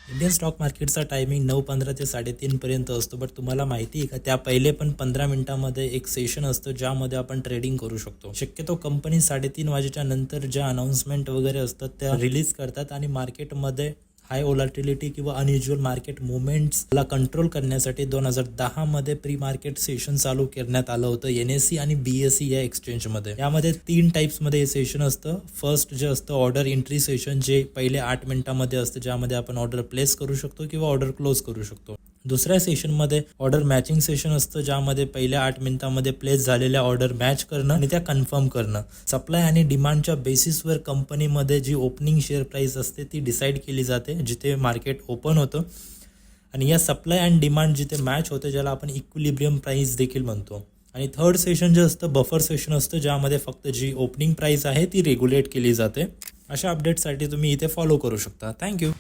Indian stock मार्केटचा timing 9:15 ते 3:30 पर्यंत असतो. बट तुम्हाला माहिती आहे का, त्या पहिले पण 15 मिनिटांमध्ये एक सेशन असतं ज्यामध्ये आपण ट्रेडिंग करू शकतो. शक्यतो कंपनी 3:30 वाजेच्या नंतर ज्या अनाउन्समेंट वगैरे असतात त्या रिलीज करतात आणि मार्केटमध्ये हाय व्होलॅटिलिटी किंवा अनयुज्युअल मार्केट मुवमेंट्सला कंट्रोल करण्यासाठी 2010 मध्ये प्री मार्केट सेशन चालू करण्यात आलं होतं NSE आणि BSE या एक्सचेंजमध्ये. यामध्ये 3 टाइप्समध्ये हे सेशन असतं. फर्स्ट जे असतं ऑर्डर एंट्री सेशन, जे पहिले 8 मिनिटांमध्ये असतं, ज्यामध्ये आपण ऑर्डर प्लेस करू शकतो किंवा ऑर्डर क्लोज करू शकतो. दुसऱ्या सेशनमध्ये ऑर्डर मॅचिंग सेशन असतं, ज्यामध्ये पहिल्या 8 मिनिटांमध्ये प्लेस झालेल्या ऑर्डर मॅच करणं आणि त्या कन्फर्म करणं. सप्लाय आणि डिमांडच्या बेसिसवर कंपनीमध्ये जी ओपनिंग शेअर प्राईस असते ती डिसाईड केली जाते जिथे मार्केट ओपन होतं. आणि या सप्लाय अँड डिमांड जिथे मॅच होते ज्याला आपण इक्विलिब्रियम प्राईस देखील म्हणतो. आणि थर्ड सेशन जे असतं बफर सेशन असतं, ज्यामध्ये फक्त जी ओपनिंग प्राईस आहे ती रेग्युलेट केली जाते. अशा अपडेट्ससाठी तुम्ही इथे फॉलो करू शकता. थँक्यू.